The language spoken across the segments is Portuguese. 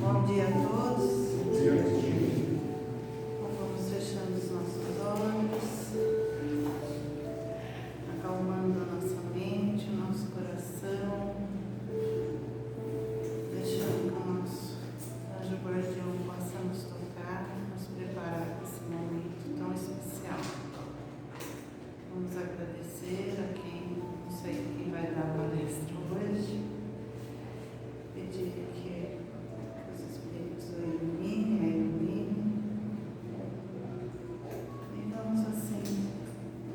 Bom dia a todos. Vamos fechando os nossos olhos, acalmando a nossa mente, o nosso coração, deixando que o nosso anjo guardião possa nos tocar, nos preparar para esse momento tão especial. Vamos agradecer a quem, não sei quem vai dar a palestra hoje, pedir que os Espíritos o iluminem, a iluminem. E vamos assim,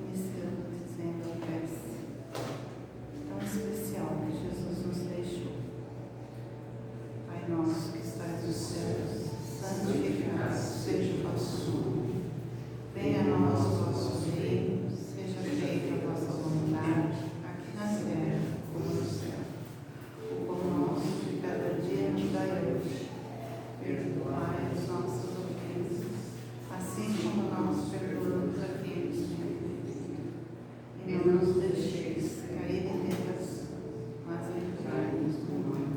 iniciando dizendo a prece tão especial que Jesus nos deixou. Pai nosso que estás nos céus, santificado seja o vosso nome. Venha a nós o vosso reino, seja feita a vossa vontade, aqui na terra como no céu. O pão nosso de cada dia nos dai hoje. Perdoai as nossas ofensas, assim como nós perdoamos a quem nos tem ofendido. E não nos deixeis cair em tentação, mas livrai-nos do mal.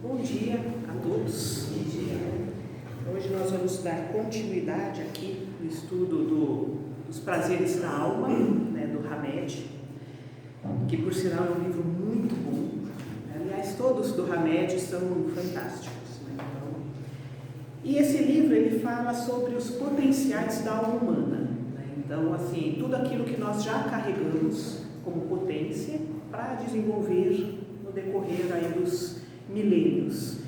Bom dia a todos. Hoje nós vamos dar continuidade aqui no estudo dos prazeres da alma, do Hamed, que por sinal é um livro muito bom. Aliás, todos do Hamed são fantásticos. E esse livro ele fala sobre os potenciais da alma humana. Então, assim, tudo aquilo que nós já carregamos como potência para desenvolver no decorrer aí dos milênios.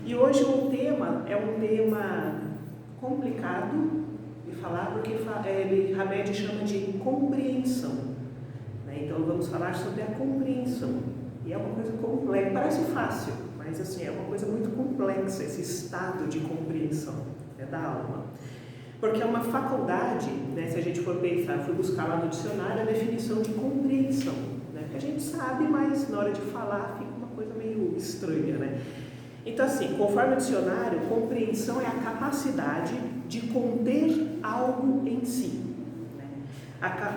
E hoje o tema é um tema complicado de falar, porque Hamed chama de compreensão. Então vamos falar sobre a compreensão. E é uma coisa complexa, parece fácil, mas assim, é uma coisa muito complexa esse estado de compreensão da alma. Porque é uma faculdade, se a gente for pensar, fui buscar lá no dicionário a definição de compreensão. Que a gente sabe, mas na hora de falar fica uma coisa meio estranha, Então, assim, conforme o dicionário, compreensão é a capacidade de conter algo em si.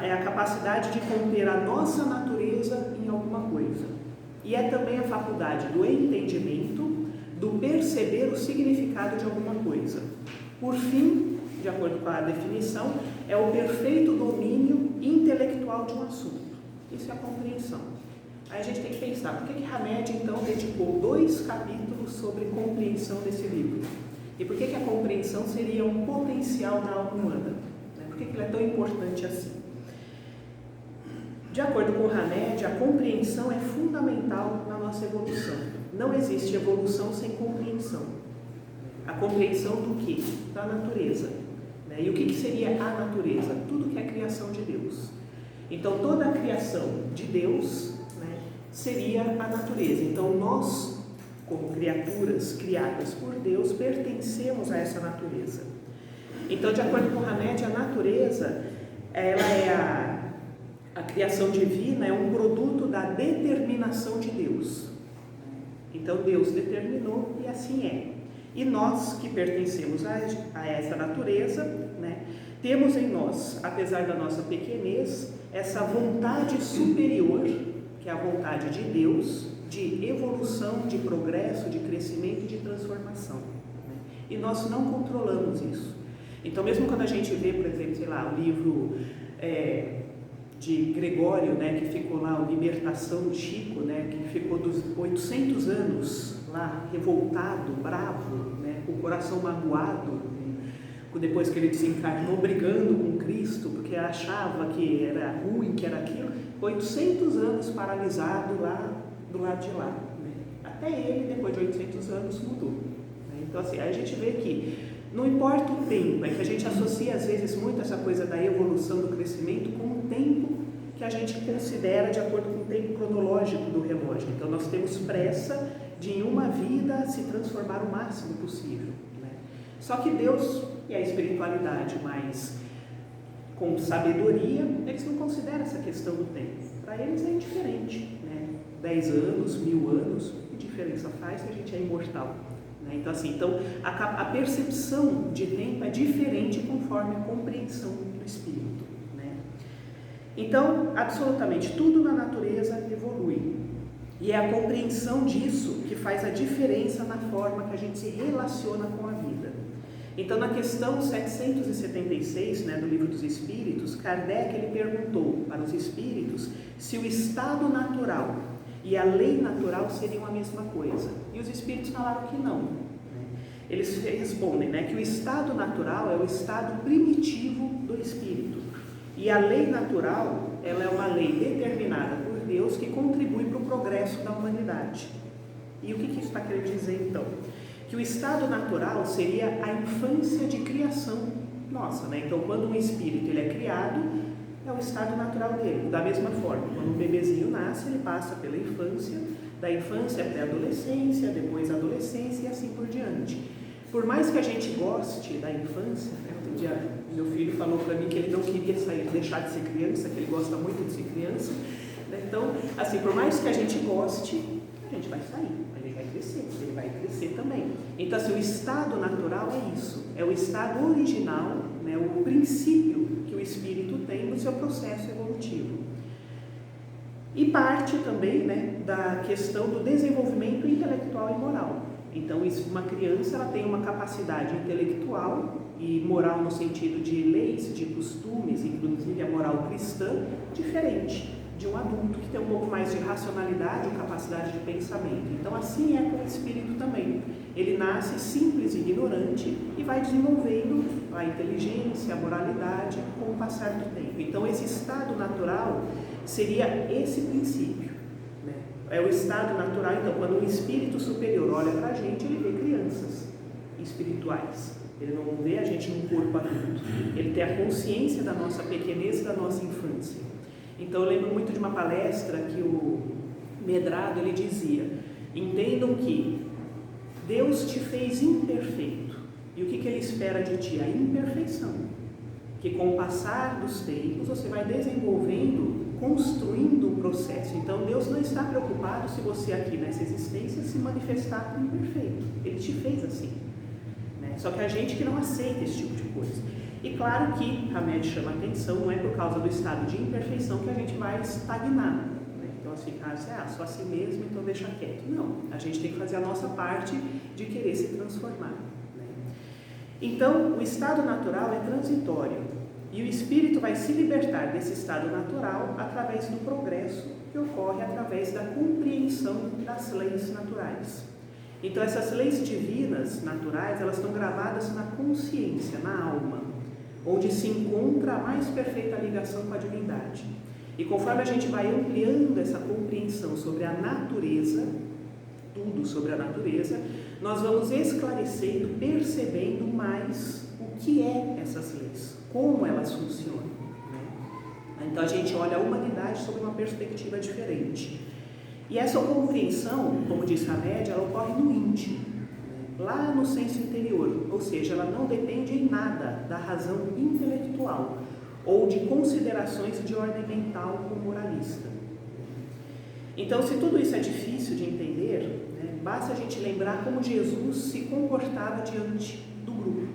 É a capacidade de conter a nossa natureza em alguma coisa. E é também a faculdade do entendimento, do perceber o significado de alguma coisa. Por fim, de acordo com a definição, é o perfeito domínio intelectual de um assunto. Isso é a compreensão. Aí a gente tem que pensar, por que Hamed, então, dedicou 2 capítulos sobre compreensão desse livro? E por que a compreensão seria um potencial da alma humana? Por que ele é tão importante assim? De acordo com Hamed, a compreensão é fundamental na nossa evolução. Não existe evolução sem compreensão. A compreensão do quê? Da natureza. E o que seria a natureza? Tudo que é criação de Deus. Então, toda a criação de Deus seria a natureza. Então, nós, como criaturas criadas por Deus, pertencemos a essa natureza. Então, de acordo com Hamed, a natureza, ela é a criação divina, é um produto da determinação de Deus. Então, Deus determinou e assim é. E nós, que pertencemos a essa natureza, temos em nós, apesar da nossa pequenez, essa vontade superior, que é a vontade de Deus, de evolução, de progresso, de crescimento e de transformação. E nós não controlamos isso. Então, mesmo quando a gente vê, por exemplo, o livro de Gregório, que ficou lá, o Libertação do Chico, que ficou dos 800 anos lá, revoltado, bravo, com o coração magoado, depois que ele desencarnou, brigando com Cristo, porque achava que era ruim, que era aquilo, 800 anos paralisado lá do lado de lá. Até ele, depois de 800 anos, mudou. Então, assim, aí a gente vê que não importa o tempo, é que a gente associa às vezes muito essa coisa da evolução, do crescimento, com o tempo que a gente considera de acordo com o tempo cronológico do relógio. Então, nós temos pressa de, em uma vida, se transformar o máximo possível. Só que Deus e a espiritualidade, mas com sabedoria, eles não consideram essa questão do tempo. Para eles é indiferente. 10 anos, 1000 anos, que diferença faz se a gente é imortal? Então, assim, a percepção de tempo é diferente conforme a compreensão do espírito. Então, absolutamente tudo na natureza evolui. E é a compreensão disso que faz a diferença na forma que a gente se relaciona com a vida. Então, na questão 776, do Livro dos Espíritos, Kardec ele perguntou para os espíritos se o estado natural e a lei natural seriam a mesma coisa. E os espíritos falaram que não. Eles respondem que o estado natural é o estado primitivo do espírito. E a lei natural, ela é uma lei determinada por Deus que contribui para o progresso da humanidade. E o que isso está querendo dizer então? Que o estado natural seria a infância de criação nossa, Então, quando um espírito ele é criado, é o estado natural dele. Da mesma forma, quando um bebezinho nasce, ele passa pela infância, da infância até a adolescência, depois a adolescência e assim por diante. Por mais que a gente goste da infância, outro dia meu filho falou para mim que ele não queria deixar de ser criança, que ele gosta muito de ser criança, Então, assim, por mais que a gente goste, a gente vai sair, a gente vai crescer, ele vai crescer também. Então, assim, o estado natural é isso, é o estado original, o princípio que o espírito tem no seu processo evolutivo. E parte também, da questão do desenvolvimento intelectual e moral. Então, uma criança ela tem uma capacidade intelectual e moral no sentido de leis, de costumes, inclusive a moral cristã, diferente de um adulto que tem um pouco mais de racionalidade ou capacidade de pensamento. Então, assim é com o espírito também. Ele nasce simples e ignorante e vai desenvolvendo a inteligência, a moralidade com o passar do tempo. Então, esse estado natural seria esse princípio. É o estado natural, então, quando um espírito superior olha para a gente, ele vê crianças espirituais. Ele não vê a gente num corpo adulto. Ele tem a consciência da nossa pequenez e da nossa infância. Então, eu lembro muito de uma palestra que o Medrado, ele dizia: entendam que Deus te fez imperfeito. E o que ele espera de ti? A imperfeição. Que com o passar dos tempos, você vai desenvolvendo, construindo um processo. Então, Deus não está preocupado se você aqui nessa existência se manifestar como imperfeito. Ele te fez assim. Só que a gente que não aceita esse tipo de coisa. E claro que a média chama atenção, não é por causa do estado de imperfeição que a gente vai estagnar. Então, assim, só assim mesmo, então deixa quieto. Não, a gente tem que fazer a nossa parte de querer se transformar. Então, o estado natural é transitório e o espírito vai se libertar desse estado natural através do progresso que ocorre através da compreensão das leis naturais. Então, essas leis divinas naturais, elas estão gravadas na consciência, na alma, onde se encontra a mais perfeita ligação com a divindade. E conforme a gente vai ampliando essa compreensão sobre a natureza, tudo sobre a natureza, nós vamos esclarecendo, percebendo mais o que é essas leis, como elas funcionam. Então a gente olha a humanidade sob uma perspectiva diferente. E essa compreensão, como disse a média, ela ocorre no íntimo, lá no senso interior, ou seja, ela não depende em nada da razão intelectual ou de considerações de ordem mental ou moralista. Então, se tudo isso é difícil de entender, basta a gente lembrar como Jesus se comportava diante do grupo.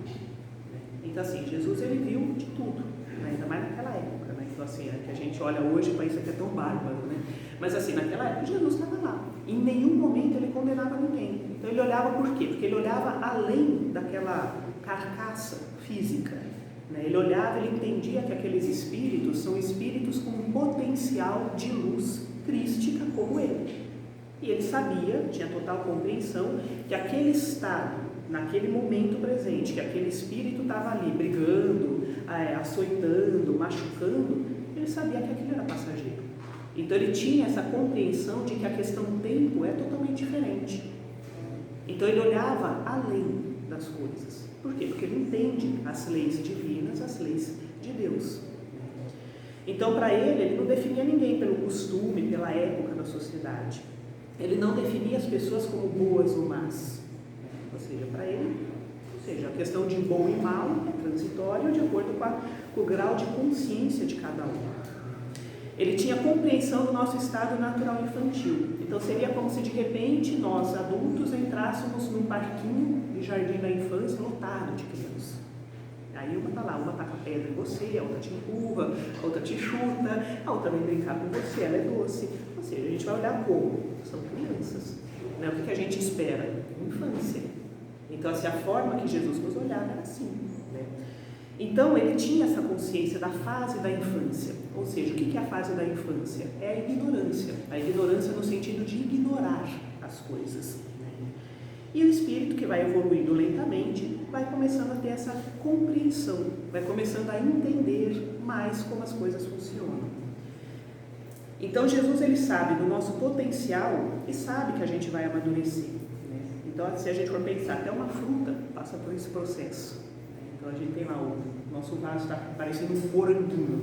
Então, assim, Jesus ele viu de tudo, ainda mais naquela época. Então, assim, que a gente olha hoje para isso aqui é tão bárbaro, Mas, assim, naquela época, Jesus estava lá. Em nenhum momento ele condenava ninguém. Então, ele olhava por quê? Porque ele olhava além daquela carcaça física. Ele olhava, ele entendia que aqueles espíritos são espíritos com um potencial de luz crística como ele. E ele sabia, tinha total compreensão, que aquele estado, naquele momento presente, que aquele espírito estava ali brigando, açoitando, machucando, ele sabia que aquilo era passageiro. Então ele tinha essa compreensão de que a questão do tempo é totalmente diferente. Então ele olhava além das coisas. Por quê? Porque ele entende as leis divinas, as leis de Deus. Então para ele não definia ninguém pelo costume, pela época da sociedade. Ele não definia as pessoas como boas ou más. Ou seja, para ele, a questão de bom e mal é transitória de acordo com o grau de consciência de cada um. Ele tinha compreensão do nosso estado natural infantil. Então seria como se de repente nós, adultos, entrássemos num parquinho de jardim da infância lotado de crianças. Aí uma tá lá, uma taca a pedra em você, a outra te empurra, a outra te chuta, a outra vem brincar com você, ela é doce. Ou seja, a gente vai olhar como? São crianças. Né? O que a gente espera? Infância. Então, assim, a forma que Jesus nos olhava era assim. Né? Então, ele tinha essa consciência da fase da infância. Ou seja, o que é a fase da infância? É a ignorância. A ignorância no sentido de ignorar as coisas. Né? E o espírito, que vai evoluindo lentamente, vai começando a ter essa compreensão, vai começando a entender mais como as coisas funcionam. Então, Jesus, ele sabe do nosso potencial e sabe que a gente vai amadurecer. Né? Então, se a gente for pensar, até uma fruta passa por esse processo. Então, a gente tem lá, o nosso vaso está parecendo um moranguinho,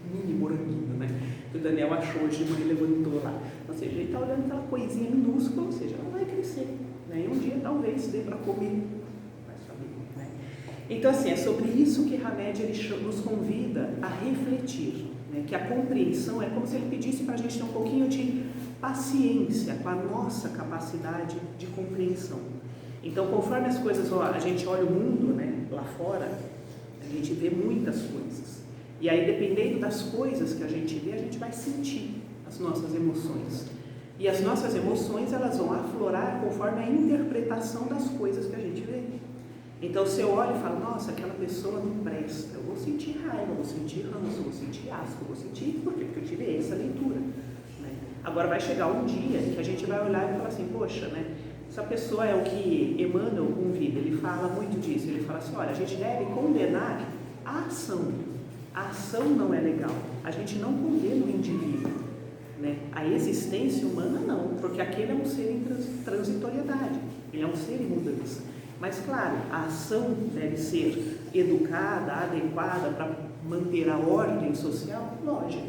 um mini moranguinho, né? Que o Daniel achou hoje de manhã, levantou lá. Ou seja, ele está olhando aquela coisinha minúscula, ou seja, ela vai crescer. Né? E um dia, talvez, dê para comer. Vai saber, né? Então, assim, é sobre isso que Hamed ele nos convida a refletir. Né? Que a compreensão é como se ele pedisse para a gente ter um pouquinho de paciência com a nossa capacidade de compreensão. Então, conforme as coisas, a gente olha o mundo, né, lá fora, a gente vê muitas coisas. E aí, dependendo das coisas que a gente vê, a gente vai sentir as nossas emoções. E as nossas emoções, elas vão aflorar conforme a interpretação das coisas que a gente vê. Então, você olha e fala, nossa, aquela pessoa não presta. Eu vou sentir raiva, eu vou sentir ranço, eu vou sentir asco, eu vou sentir... Por quê? Porque eu tive essa leitura. Né? Agora, vai chegar um dia que a gente vai olhar e falar assim, poxa, né? Essa pessoa é o que Emmanuel convida, ele fala muito disso, ele fala assim, olha, a gente deve condenar a ação. A ação não é legal, a gente não condena o indivíduo. Né? A existência humana não, porque aquele é um ser em transitoriedade, ele é um ser em mudança. Mas claro, a ação deve ser educada, adequada para manter a ordem social, lógico.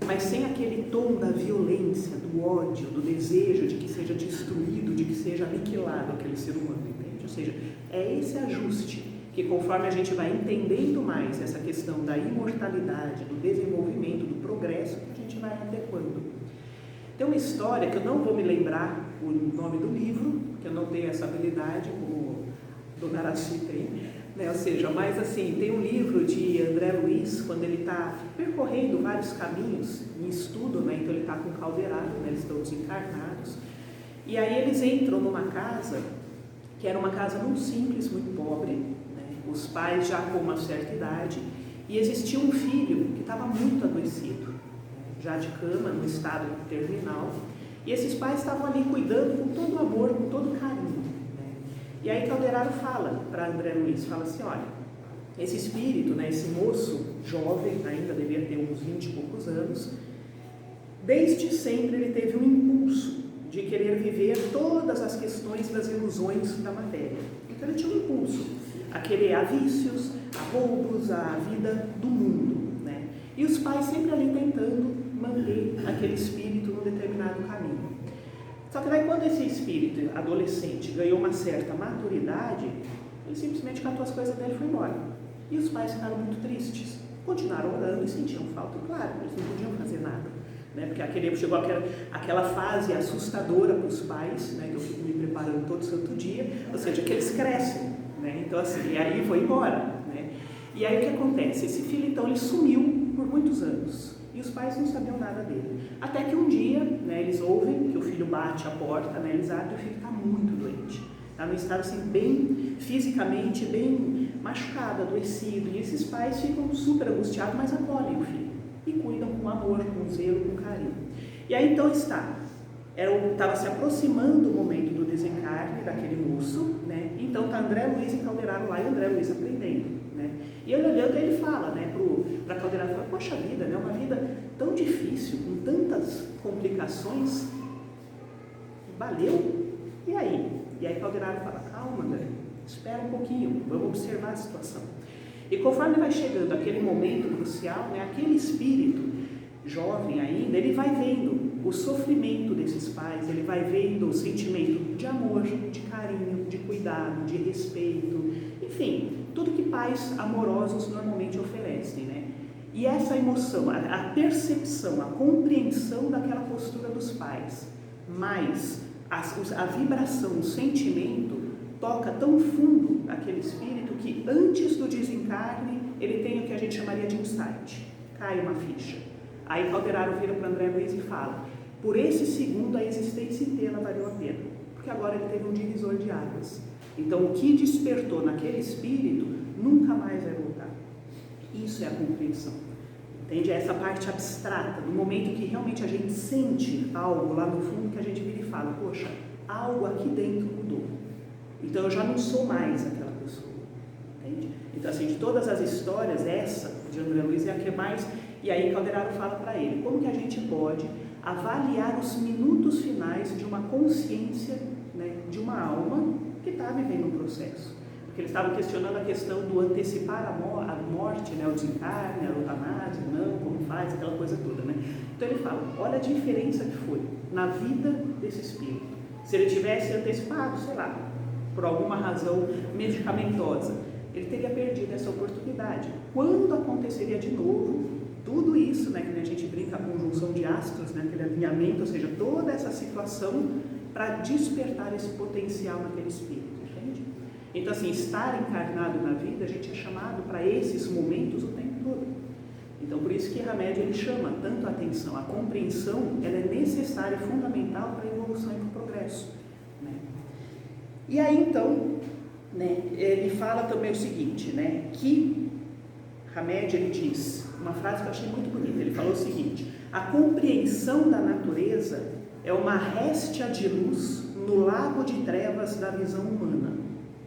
Mas sem aquele tom da violência, do ódio, do desejo de que seja destruído, de que seja aniquilado aquele ser humano, entende? Ou seja, é esse ajuste que conforme a gente vai entendendo mais essa questão da imortalidade, do desenvolvimento, do progresso, a gente vai adequando. Tem uma história que eu não vou me lembrar o nome do livro, que eu não tenho essa habilidade, como Dona Araci tem, né? Ou seja, mas assim, tem um livro de André Luiz, quando ele está percorrendo vários caminhos em estudo, né? Então ele está com o Calderaro, né? Eles estão desencarnados, e aí eles entram numa casa, que era uma casa muito simples, muito pobre, né? Os pais já com uma certa idade, e existia um filho que estava muito adoecido, já de cama, no estado terminal, e esses pais estavam ali cuidando com todo amor, com todo carinho. E aí Calderaro fala para André Luiz, fala assim, olha, esse espírito, né, esse moço jovem, ainda devia ter uns 20 e poucos anos, desde sempre ele teve um impulso de querer viver todas as questões das ilusões da matéria. Então ele tinha um impulso a querer a vícios, a roubos, a vida do mundo. Né? E os pais sempre ali tentando manter aquele espírito num determinado caminho. Só que daí quando esse espírito adolescente ganhou uma certa maturidade, ele simplesmente catou as coisas dele e foi embora. E os pais ficaram muito tristes, continuaram orando e sentiam falta, claro, eles não podiam fazer nada. Né? Porque chegou aquela fase assustadora para os pais, né? Que eu fico me preparando todo santo dia, ou seja, que eles crescem. Né? Então assim, e aí foi embora. Né? E aí o que acontece? Esse filho então ele sumiu por muitos anos. E os pais não sabiam nada dele. Até que um dia, né, eles ouvem que o filho bate a porta, né, eles abrem e o filho está muito doente. Está num estado assim, bem fisicamente, bem machucado, adoecido. E esses pais ficam super angustiados, mas acolhem o filho. E cuidam com amor, com zelo, com carinho. E aí então estava se aproximando o momento do desencarne daquele moço, né? Então está André Luiz e Calderaro lá e André Luiz aprendendo. Né? E ele olhando, ele fala, né, para Calderaro, fala, poxa vida, né, uma vida tão difícil, com tantas complicações, valeu? E aí Calderaro fala, calma, André, espera um pouquinho, vamos observar a situação. E conforme vai chegando aquele momento crucial, né, aquele espírito jovem ainda, ele vai vendo o sofrimento desses pais, ele vai vendo o sentimento de amor, de carinho, de cuidado, de respeito, enfim, tudo que pais amorosos normalmente oferecem, né? E essa emoção, a percepção, a compreensão daquela postura dos pais, mais a vibração, o sentimento, toca tão fundo aquele espírito que antes do desencarne ele tem o que a gente chamaria de insight, cai uma ficha. Aí Calderaro vira para André Luiz e fala: por esse segundo a existência inteira valeu a pena, porque agora ele teve um divisor de águas. Então o que despertou naquele espírito nunca mais vai voltar. Isso é a compreensão. Entende? É essa parte abstrata, do momento que realmente a gente sente algo lá no fundo, que a gente vira e fala: poxa, algo aqui dentro mudou. Então eu já não sou mais aquela pessoa. Entende? Então, assim, de todas as histórias, essa de André Luiz é a que mais. E aí Calderaro fala para ele: como que a gente pode avaliar os minutos finais de uma consciência, né, de uma alma que está vivendo um processo? Porque eles estavam questionando a questão do antecipar a morte, né, o desencarne, a eutanásia, não, como faz, aquela coisa toda, né? Então ele fala: olha a diferença que foi na vida desse espírito. Se ele tivesse antecipado, sei lá, por alguma razão medicamentosa, ele teria perdido essa oportunidade. Quando aconteceria de novo tudo isso, né, que a gente brinca, a conjunção de astros, né, aquele alinhamento, ou seja, toda essa situação para despertar esse potencial naquele espírito, entende? Então, assim, estar encarnado na vida, a gente é chamado para esses momentos o tempo todo. Então, por isso que Hamed ele chama tanto a atenção. A compreensão, ela é necessária, fundamental para a evolução e para o progresso, né? E aí, então, né, ele fala também o seguinte, né, que Hamed, ele diz uma frase que eu achei muito bonita. Ele falou o seguinte: a compreensão da natureza é uma réstia de luz no lago de trevas da visão humana.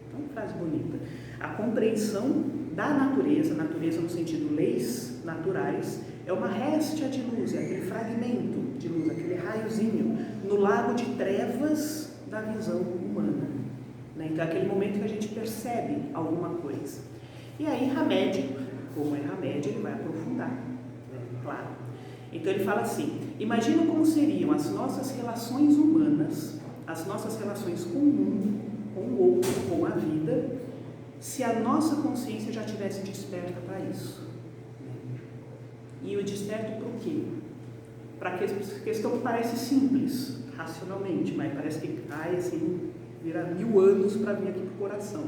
Então, uma frase bonita. A compreensão da natureza no sentido leis naturais, é uma réstia de luz, é aquele fragmento de luz, aquele raiozinho no lago de trevas da visão humana, né? Então é aquele momento que a gente percebe alguma coisa. E aí Hamed, como é Hamed, ele vai aprofundar, claro. Então ele fala assim: imagina como seriam as nossas relações humanas, as nossas relações com o mundo, com o outro, com a vida, se a nossa consciência já tivesse desperta para isso. E o desperto para o quê? Para a questão que parece simples, racionalmente, mas parece que cai assim, vira 1000 anos para vir aqui para o coração.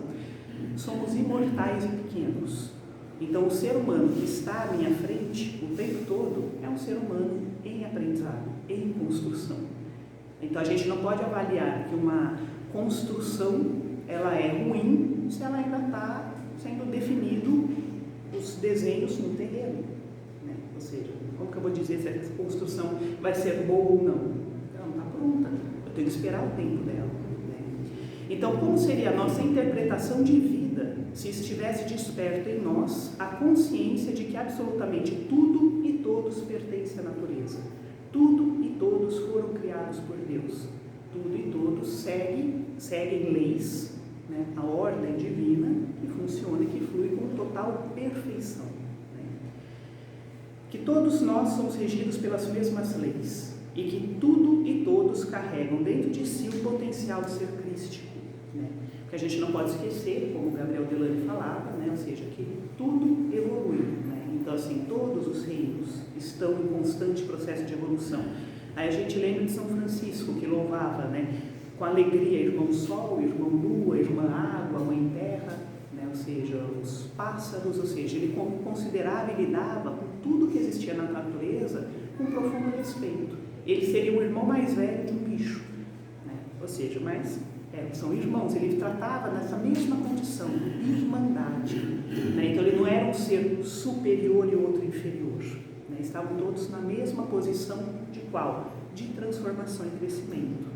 Somos imortais e pequenos. Então o ser humano que está à minha frente o tempo todo é um ser humano em aprendizado, em construção. Então a gente não pode avaliar que uma construção ela é ruim se ela ainda está sendo definido os desenhos no terreno, né? Ou seja, como que eu vou dizer se essa construção vai ser boa ou não? Ela não está pronta, eu tenho que esperar o tempo dela, né? Então, como seria a nossa interpretação de vida se estivesse desperto em nós a consciência de que absolutamente tudo e todos pertencem à natureza? Tudo e todos foram criados por Deus. Tudo e todos seguem leis, né, a ordem divina que funciona e que flui com total perfeição, né? Que todos nós somos regidos pelas mesmas leis e que tudo e todos carregam dentro de si o potencial de ser crístico, né? Que a gente não pode esquecer, como Gabriel Delany falava, né, ou seja, que tudo evolui, né? Então, assim, todos os reinos estão em constante processo de evolução. Aí a gente lembra de São Francisco, que louvava, né, com alegria, irmão Sol, irmão Lua, irmã Água, Mãe Terra, né? Ou seja, os pássaros, ou seja, ele considerava e lidava com tudo que existia na natureza com profundo respeito. Ele seria o irmão mais velho de um bicho, né? Ou seja, mas são irmãos, ele tratava nessa mesma condição, irmandade, né? Então ele não era um ser superior e outro inferior, né? Estavam todos na mesma posição de qual? De transformação e crescimento.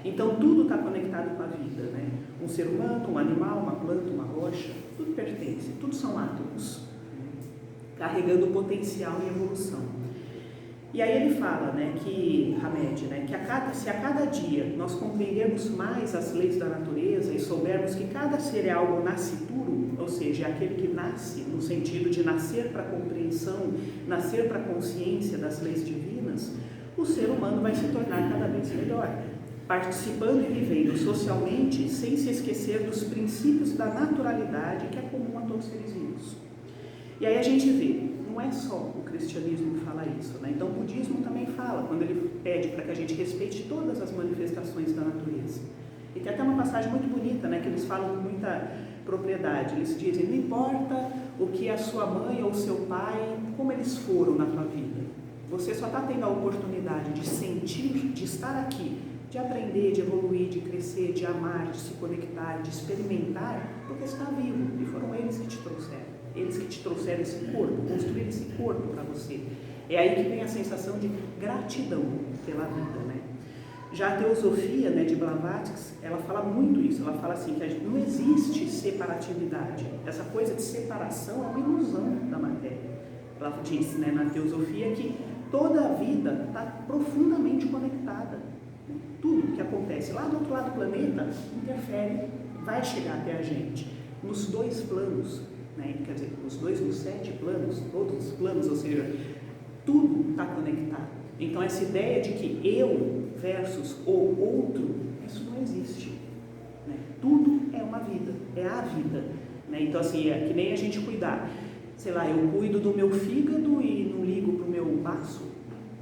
Então tudo está conectado com a vida, né? Um ser humano, um animal, uma planta, uma rocha, tudo pertence, tudo são átomos, né, carregando potencial e evolução. E aí ele fala, né, que Hamed, né, que se a cada dia nós compreendermos mais as leis da natureza e soubermos que cada ser é algo nascituro, ou seja, é aquele que nasce no sentido de nascer para a compreensão, nascer para a consciência das leis divinas, o ser humano vai se tornar cada vez melhor, participando e vivendo socialmente sem se esquecer dos princípios da naturalidade que é comum a todos os seres vivos. E aí a gente vê, não é só o cristianismo que fala isso, né? Então o budismo também fala, quando ele pede para que a gente respeite todas as manifestações da natureza. E tem até uma passagem muito bonita, né, que eles falam com muita propriedade. Eles dizem, não importa o que a sua mãe ou o seu pai, como eles foram na tua vida. Você só está tendo a oportunidade de sentir, de estar aqui, de aprender, de evoluir, de crescer, de amar, de se conectar, de experimentar, porque está vivo. E foram eles que te trouxeram. Eles que te trouxeram esse corpo, construíram esse corpo para você. É aí que vem a sensação de gratidão pela vida, né? Já a teosofia, né, de Blavatsky, ela fala muito isso. Ela fala assim, que não existe separatividade. Essa coisa de separação é uma ilusão da matéria. Ela diz, né, na teosofia que toda a vida está profundamente conectada. Né? Tudo que acontece lá do outro lado do planeta interfere, vai chegar até a gente. Nos 2 planos, né? Quer dizer, nos 7 planos, todos os planos, ou seja, tudo está conectado. Então essa ideia de que eu versus o outro, isso não existe. Né? Tudo é uma vida, é a vida. Né? Então assim, é que nem a gente cuidar. Sei lá, eu cuido do meu fígado e não ligo para o meu baço.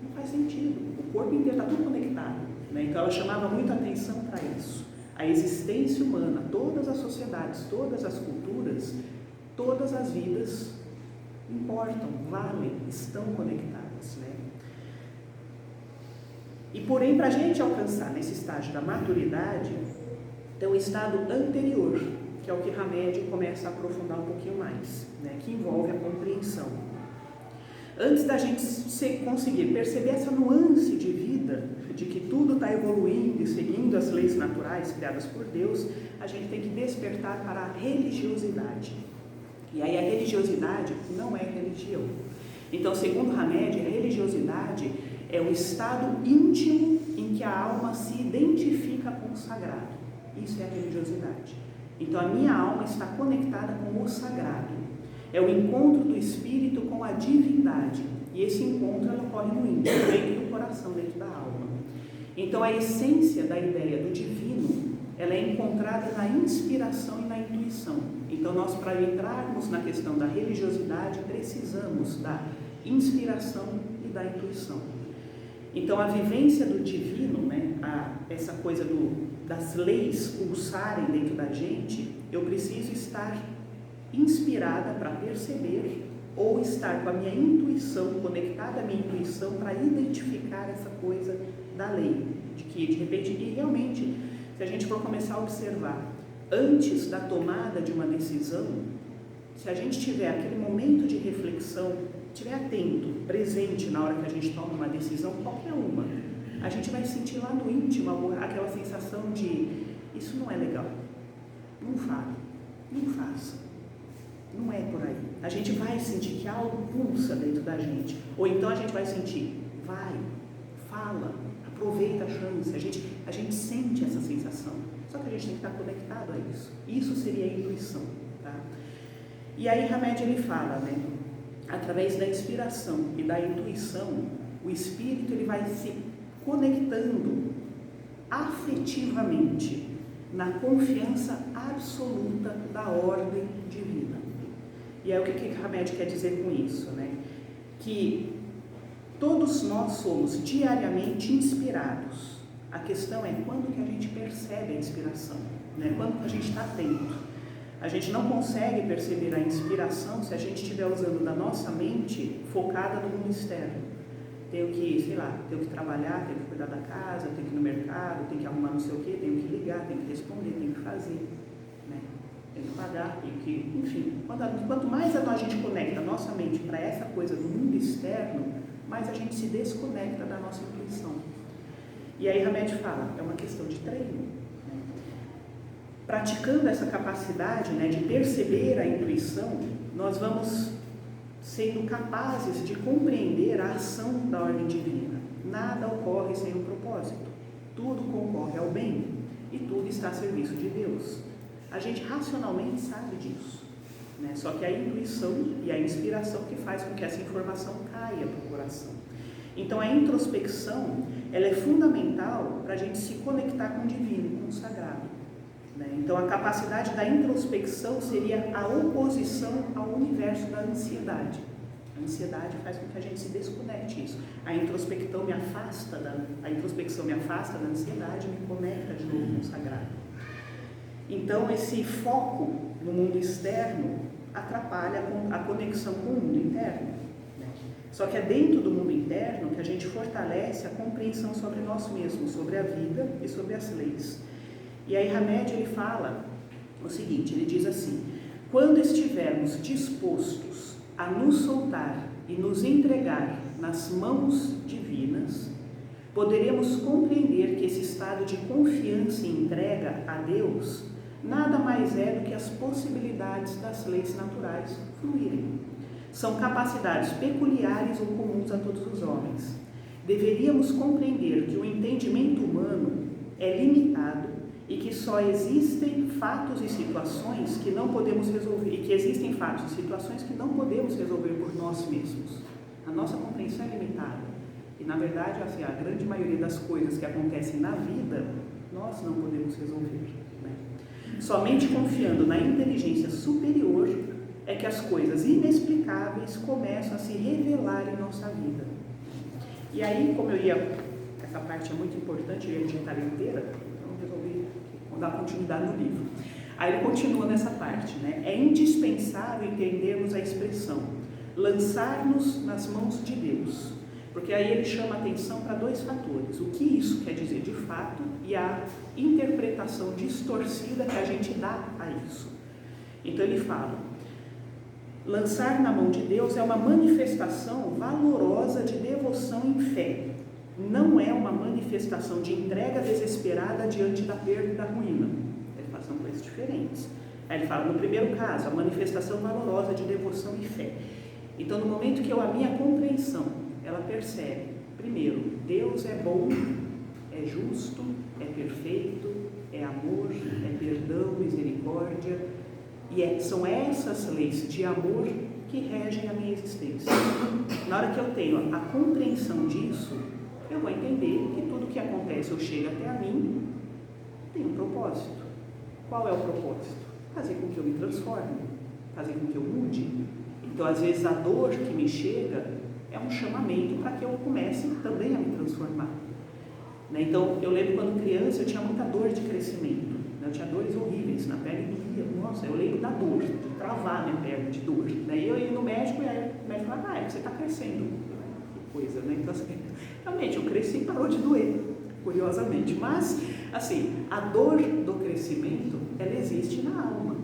Não faz sentido. O corpo inteiro está tudo conectado. Né? Então ela chamava muita atenção para isso. A existência humana, todas as sociedades, todas as culturas, todas as vidas importam, valem, estão conectadas. Né? E porém, para a gente alcançar nesse estágio da maturidade, tem um estado anterior, que é o que Hamed começa a aprofundar um pouquinho mais, né? Que envolve a compreensão. Antes da gente conseguir perceber essa nuance de vida, de que tudo está evoluindo e seguindo as leis naturais criadas por Deus, a gente tem que despertar para a religiosidade. E aí a religiosidade não é religião. Então, segundo Hamed, a religiosidade é o estado íntimo em que a alma se identifica com o sagrado. Isso é a religiosidade. Então, a minha alma está conectada com o sagrado. É o encontro do espírito com a divindade. E esse encontro ela ocorre no íntimo, dentro do coração, dentro da alma. Então, a essência da ideia do divino, ela é encontrada na inspiração e na intuição. Então, nós, para entrarmos na questão da religiosidade, precisamos da inspiração e da intuição. Então, a vivência do divino, né, essa coisa das leis pulsarem dentro da gente, eu preciso estar inspirada para perceber ou estar com a minha intuição, conectada à minha intuição para identificar essa coisa da lei. De que, de repente, e realmente, se a gente for começar a observar, antes da tomada de uma decisão, se a gente tiver aquele momento de reflexão, estiver atento, presente na hora que a gente toma uma decisão, qualquer uma, a gente vai sentir lá no íntimo aquela sensação de isso não é legal, não fale, não faça, não é por aí. A gente vai sentir que algo pulsa dentro da gente, ou então a gente vai sentir, vai, fala, aproveita a chance, a gente sente essa sensação, só que a gente tem que estar conectado a isso. Isso seria a intuição, tá? E aí Hamed ele fala, né? Através da inspiração e da intuição, o espírito ele vai se conectando afetivamente na confiança absoluta da ordem divina. E aí o que Hamed quer dizer com isso, né? Que todos nós somos diariamente inspirados. A questão é quando que a gente percebe a inspiração, né? Quando que a gente está atento. A gente não consegue perceber a inspiração se a gente estiver usando da nossa mente focada no mundo externo. Tenho que, sei lá, tenho que trabalhar, tenho que cuidar da casa, tenho que ir no mercado, tenho que arrumar não sei o quê, tenho que ligar, tenho que responder, tenho que fazer, né? Tenho que pagar, tenho que... Enfim, quanto mais a gente conecta a nossa mente para essa coisa do mundo externo, mais a gente se desconecta da nossa intuição. E aí Hamed fala, é uma questão de treino. Praticando essa capacidade, né, de perceber a intuição, nós vamos sendo capazes de compreender a ação da ordem divina. Nada ocorre sem um propósito. Tudo concorre ao bem e tudo está a serviço de Deus. A gente racionalmente sabe disso, né? Só que a intuição e a inspiração que faz com que essa informação caia para o coração. Então a introspecção ela é fundamental para a gente se conectar com o divino, com o sagrado. Então, a capacidade da introspecção seria a oposição ao universo da ansiedade. A ansiedade faz com que a gente se desconecte disso. A introspecção me afasta da ansiedade, me conecta de novo com o sagrado. Então, esse foco, no mundo externo atrapalha a conexão com o mundo interno. Né? Só que é dentro do mundo interno que a gente fortalece a compreensão sobre nós mesmos, sobre a vida e sobre as leis. E aí Hamed ele fala o seguinte, ele diz assim: quando estivermos dispostos a nos soltar e nos entregar nas mãos divinas, poderemos compreender que esse estado de confiança e entrega a Deus nada mais é do que as possibilidades das leis naturais fluírem. São capacidades peculiares ou comuns a todos os homens. Deveríamos compreender que o entendimento humano é limitado e que só existem fatos e situações que não podemos resolver, e que existem fatos e situações que não podemos resolver por nós mesmos. A nossa compreensão é limitada. E, na verdade, assim, a grande maioria das coisas que acontecem na vida, nós não podemos resolver. Né? Somente confiando na inteligência superior é que as coisas inexplicáveis começam a se revelar em nossa vida. E aí, como essa parte é muito importante, eu ia digitar inteira, então resolvi dar continuidade no livro. Aí ele continua nessa parte, né? É indispensável entendermos a expressão lançar-nos nas mãos de Deus, porque aí ele chama a atenção para dois fatores: o que isso quer dizer de fato e a interpretação distorcida que a gente dá a isso. Então ele fala: lançar na mão de Deus é uma manifestação valorosa de devoção e fé. Não é uma manifestação de entrega desesperada diante da perda e da ruína. São coisas diferentes. Aí ele fala, no primeiro caso, a manifestação valorosa de devoção e fé. Então, no momento que a minha compreensão, ela percebe, primeiro, Deus é bom, é justo, é perfeito, é amor, é perdão, misericórdia, e são essas leis de amor que regem a minha existência. Na hora que eu tenho a compreensão disso, eu vou entender que tudo que acontece ou chega até a mim tem um propósito. Qual é o propósito? Fazer com que eu me transforme, fazer com que eu mude. Então, às vezes, a dor que me chega é um chamamento para que eu comece também a me transformar. Né? Então, eu lembro quando criança, eu tinha muita dor de crescimento. Né? Eu tinha dores horríveis, na pele doía. Nossa, eu lembro da dor, de travar minha perna de dor. Daí eu ia no médico e aí o médico falava, você está crescendo. Que coisa, né? Então, assim, realmente, eu cresci e parou de doer, curiosamente. Mas, assim, a dor do crescimento, ela existe na alma.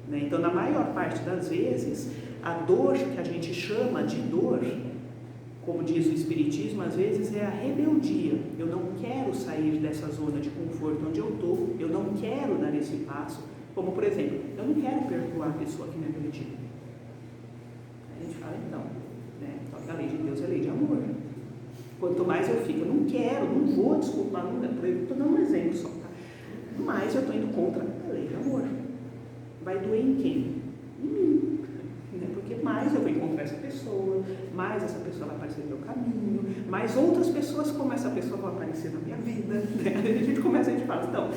Né? Então, na maior parte das vezes, a dor que a gente chama de dor, como diz o Espiritismo, às vezes é a rebeldia. Eu não quero sair dessa zona de conforto onde eu estou, eu não quero dar esse passo. Como, por exemplo, eu não quero perdoar a pessoa que me agrediu. A gente fala, então, né? Só que a lei de Deus é lei de amor. Quanto mais eu fico, eu não quero, não vou desculpar, não, estou dando um exemplo só, tá? Mas eu estou indo contra a lei de amor. Vai doer em quem? Em mim. Né? Porque mais eu vou encontrar essa pessoa, mais essa pessoa vai aparecer no meu caminho, mais outras pessoas como essa pessoa vão aparecer na minha vida. Né? A gente fala, então,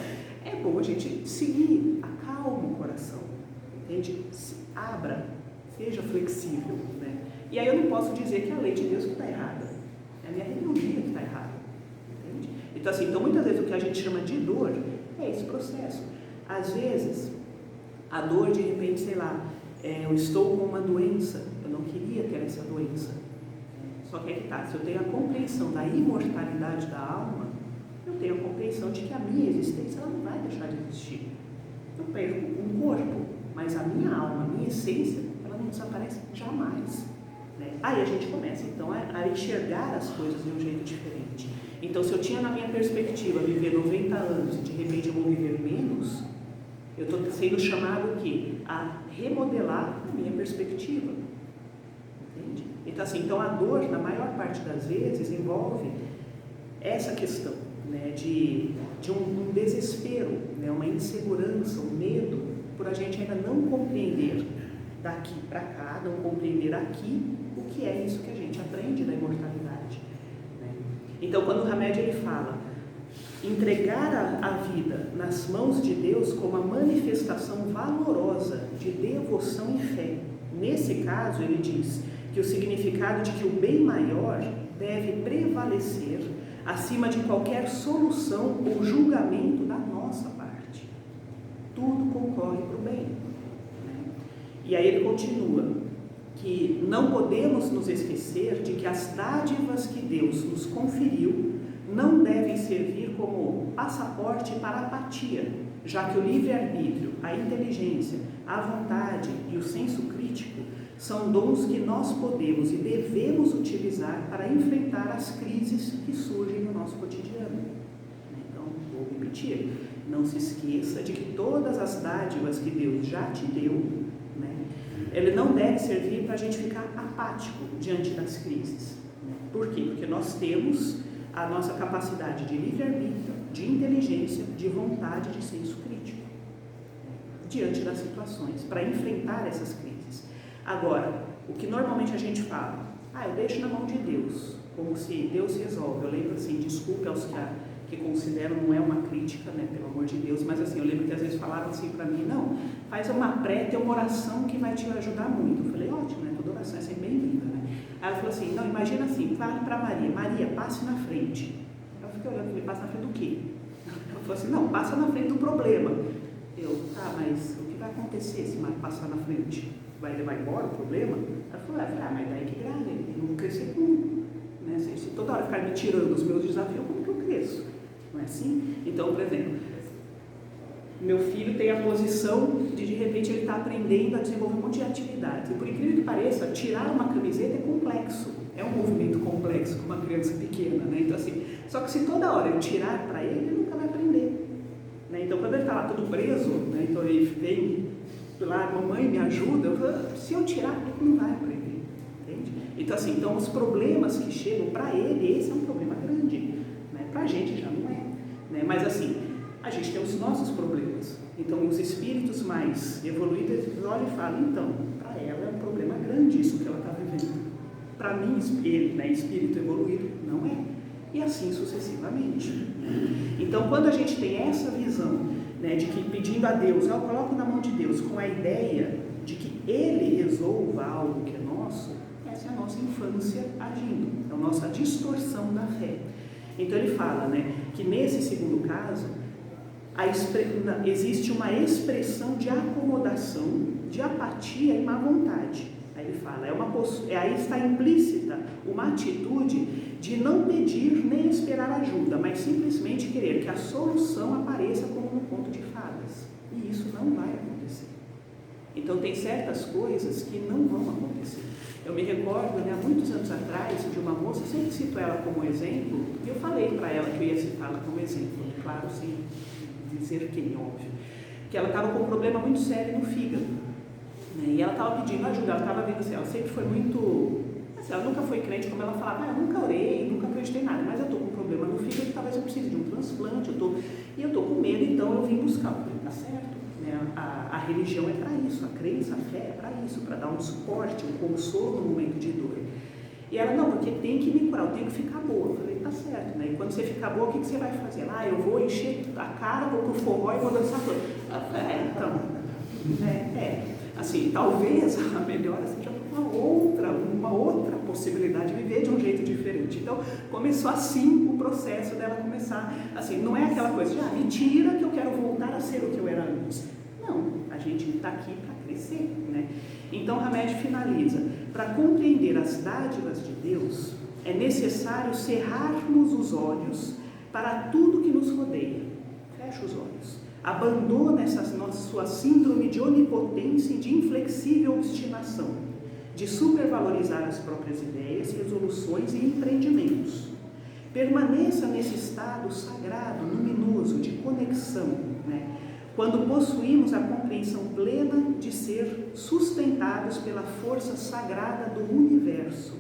é bom a gente seguir, acalma o coração, entende? Se abra, seja flexível. Né? E aí eu não posso dizer que a lei de Deus está errada. É a minha rebeldia que está errada. Entende? Então, assim, muitas vezes o que a gente chama de dor é esse processo. Às vezes, a dor de repente, sei lá, eu estou com uma doença, eu não queria ter essa doença. Só que é que tá, se eu tenho a compreensão da imortalidade da alma, eu tenho a compreensão de que a minha existência ela não vai deixar de existir. Eu perco um corpo, mas a minha alma, a minha essência, ela não desaparece jamais. Né? Aí a gente começa então a enxergar as coisas de um jeito diferente. Então, se eu tinha na minha perspectiva viver 90 anos e de repente eu vou viver menos, eu estou sendo chamado o quê? A remodelar a minha perspectiva. Entende? Então, assim, a dor, na maior parte das vezes, envolve essa questão, né, de um desespero, né, uma insegurança, um medo, por a gente ainda não compreender daqui para cá, não compreender aqui o que é isso que a gente aprende da imortalidade. Né? Então, quando o Hamed ele fala entregar a vida nas mãos de Deus como uma manifestação valorosa de devoção e fé, nesse caso ele diz que o significado de que o bem maior deve prevalecer acima de qualquer solução ou julgamento da nossa parte. Tudo concorre para o bem. E aí ele continua, que não podemos nos esquecer de que as dádivas que Deus nos conferiu não devem servir como passaporte para a apatia, já que o livre-arbítrio, a inteligência, a vontade e o senso crítico são dons que nós podemos e devemos utilizar para enfrentar as crises que surgem no nosso cotidiano. Então, vou repetir, não se esqueça de que todas as dádivas que Deus já te deu, ele não deve servir para a gente ficar apático diante das crises. Por quê? Porque nós temos a nossa capacidade de livre-arbítrio, de inteligência, de vontade, de senso crítico, diante das situações, para enfrentar essas crises. Agora, o que normalmente a gente fala, eu deixo na mão de Deus, como se Deus resolve. Eu lembro assim, desculpe aos que consideram, não é uma crítica, pelo amor de Deus, mas assim, eu lembro que às vezes falavam assim para mim, não, faz uma prece, uma oração que vai te ajudar muito. Eu falei, ótimo, toda oração é sempre bem-vinda, Aí ela falou assim, não, imagina assim, fale para Maria, Maria, passe na frente. Eu fiquei olhando, falei, passa na frente do quê? Ela falou assim, não, passa na frente do problema. Eu, mas o que vai acontecer se Maria passar na frente? Vai levar embora o problema? Ela falou, mas daí que grave, eu não crescer como? Se toda hora ficar me tirando os meus desafios, como que eu cresço? Não é assim? Então, por exemplo, meu filho tem a posição de repente, ele está aprendendo a desenvolver um monte de atividades. E por incrível que pareça, tirar uma camiseta é complexo. É um movimento complexo com uma criança pequena, Então, assim, só que se toda hora eu tirar para ele, ele nunca vai aprender. Então, quando ele está lá todo preso, então ele vem lá, mamãe me ajuda, eu falo, se eu tirar, ele não vai aprender. Entende? Então, assim, os problemas que chegam para ele, esse é um problema grande. Para a gente já não é. Mas, assim, a gente tem os nossos problemas. Então, os espíritos mais evoluídos, eles olham e falam, então, para ela é um problema grande isso que ela está vivendo. Para mim, ele, espírito evoluído, não é. E assim sucessivamente. Então, quando a gente tem essa visão, de que pedindo a Deus, eu coloco na mão de Deus, com a ideia de que Ele resolva algo que é nosso, essa é a nossa infância agindo, é a nossa distorção da fé. Então, ele fala, que nesse segundo caso, existe uma expressão de acomodação, de apatia e má vontade. Aí ele fala, aí está implícita uma atitude de não pedir nem esperar ajuda, mas simplesmente querer que a solução apareça como um conto de fadas. E isso não vai acontecer. Então tem certas coisas que não vão acontecer. Eu me recordo, há muitos anos atrás, de uma moça, eu sempre cito ela como exemplo, e eu falei para ela que eu ia citá-la como exemplo, claro, sem dizer quem, óbvio, que ela estava com um problema muito sério no fígado, e ela estava pedindo ajuda, ela estava vendo assim, ela sempre foi muito, assim, ela nunca foi crente, como ela falava, eu nunca orei, nunca acreditei em nada, mas eu estou com um problema no fígado, talvez eu precise de um transplante, e eu estou com medo, então eu vim buscar. Eu falei, tá certo, a religião é para isso, a crença, a fé é para isso, para dar um suporte, um consolo no momento de dor. E ela, não, porque tem que me curar, eu tenho que ficar boa. Eu falei, tá certo, E quando você ficar boa, o que você vai fazer? Eu vou encher a cara, vou pro forró e vou dançar tudo. Ela falou, então, assim, talvez a melhora seja uma outra possibilidade de viver de um jeito diferente. Então, começou assim o processo dela começar, assim, não é aquela coisa de, me tira que eu quero voltar a ser o que eu era antes. Não, a gente está aqui para crescer, Então, Hamed finaliza, para compreender as dádivas de Deus, é necessário cerrarmos os olhos para tudo que nos rodeia. Fecha os olhos. Abandona essa sua síndrome de onipotência e de inflexível obstinação, de supervalorizar as próprias ideias, resoluções e empreendimentos. Permaneça nesse estado sagrado, luminoso, de conexão, quando possuímos a compreensão plena de ser sustentados pela força sagrada do universo.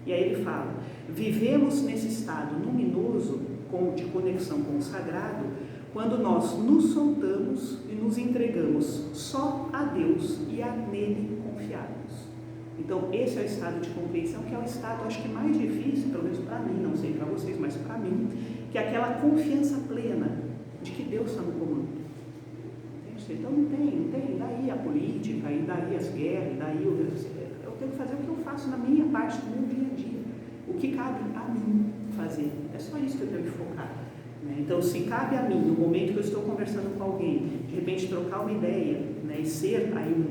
E aí ele fala, vivemos nesse estado luminoso, de conexão com o sagrado, quando nós nos soltamos e nos entregamos só a Deus e a nele confiarmos. Então, esse é o estado de compreensão, que é o estado, acho que mais difícil, pelo menos para mim, não sei para vocês, mas para mim, que é aquela confiança plena de que Deus está no comando. Então, não tem, daí a política, e daí as guerras, daí eu tenho que fazer o que eu faço na minha parte, no meu dia a dia, o que cabe a mim fazer. É só isso que eu tenho que focar. Então, se cabe a mim, no momento que eu estou conversando com alguém, de repente trocar uma ideia, e ser aí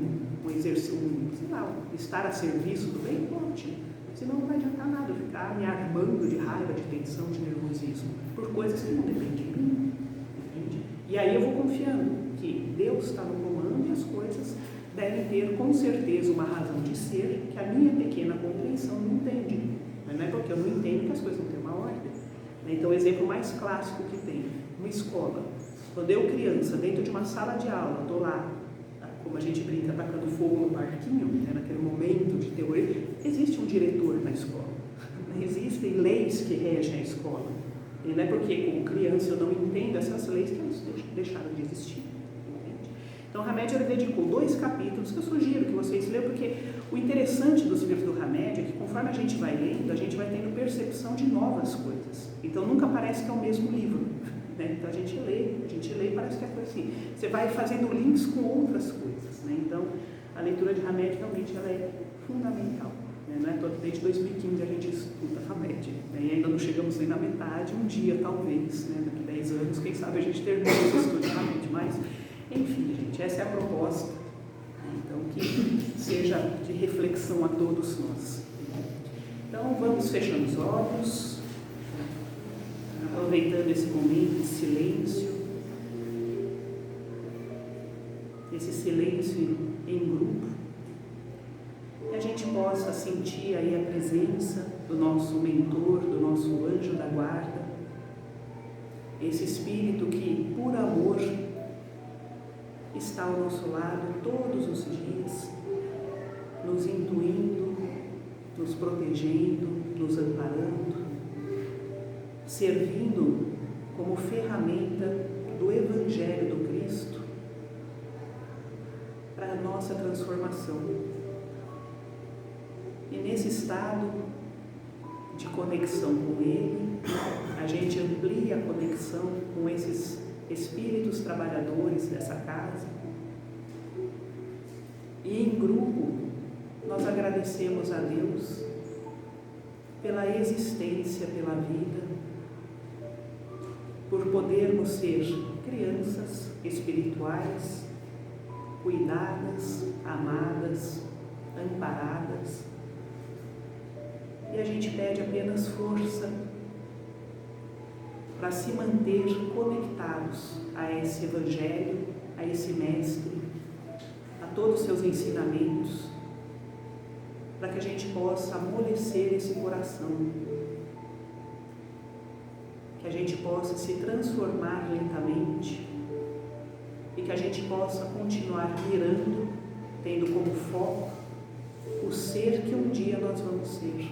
estar a serviço do bem, ótimo. Senão não vai adiantar nada eu ficar me armando de raiva, de tensão, de nervosismo, por coisas que não dependem de mim. Entende? E aí eu vou confiando que Deus está no comando e as coisas devem ter com certeza uma razão de ser que a minha pequena compreensão não entende. Mas não é porque eu não entendo que as coisas não têm uma ordem. Então o exemplo mais clássico que tem, uma escola. Quando eu criança, dentro de uma sala de aula, estou lá, como a gente brinca, tacando fogo no barquinho, né, naquele momento de teoria, existe um diretor na escola. Existem leis que regem a escola. E não é porque, como criança, eu não entendo essas leis que elas deixaram de existir. Entende? Então, Hamed dedicou 2 capítulos que eu sugiro que vocês leiam, porque o interessante dos livros do Hamed é que, conforme a gente vai lendo, a gente vai tendo percepção de novas coisas. Então, nunca parece que é o mesmo livro. Então a gente lê e parece que é coisa assim. Você vai fazendo links com outras coisas. Né? Então, a leitura de Hamed realmente ela é fundamental. Né? Não é todo, desde 2015 a gente estuda Hamed. Né? E ainda não chegamos nem na metade, um dia talvez, né? Daqui 10 anos, quem sabe a gente termina esse estudo de Hamed. Mas, enfim, gente, essa é a proposta. Então, que seja de reflexão a todos nós. Então, vamos fechando os olhos, aproveitando esse momento de silêncio, esse silêncio em grupo, que a gente possa sentir aí a presença do nosso mentor, do nosso anjo da guarda, esse espírito que, por amor, está ao nosso lado todos os dias, nos intuindo, nos protegendo, nos amparando, servindo como ferramenta do Evangelho do Cristo para a nossa transformação. E nesse estado de conexão com Ele, a gente amplia a conexão com esses espíritos trabalhadores dessa casa. E em grupo, nós agradecemos a Deus pela existência, pela vida, por podermos ser crianças espirituais, cuidadas, amadas, amparadas. E a gente pede apenas força para se manter conectados a esse Evangelho, a esse Mestre, a todos os seus ensinamentos, para que a gente possa amolecer esse coração, que a gente possa se transformar lentamente e que a gente possa continuar mirando, tendo como foco o ser que um dia nós vamos ser.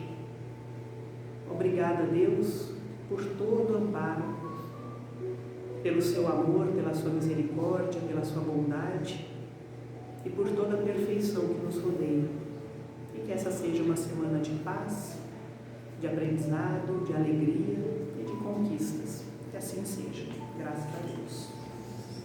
Obrigada, Deus, por todo o amparo, pelo seu amor, pela sua misericórdia, pela sua bondade e por toda a perfeição que nos rodeia. E que essa seja uma semana de paz, de aprendizado, de alegria e de conquistas. Que assim seja. Graças a Deus.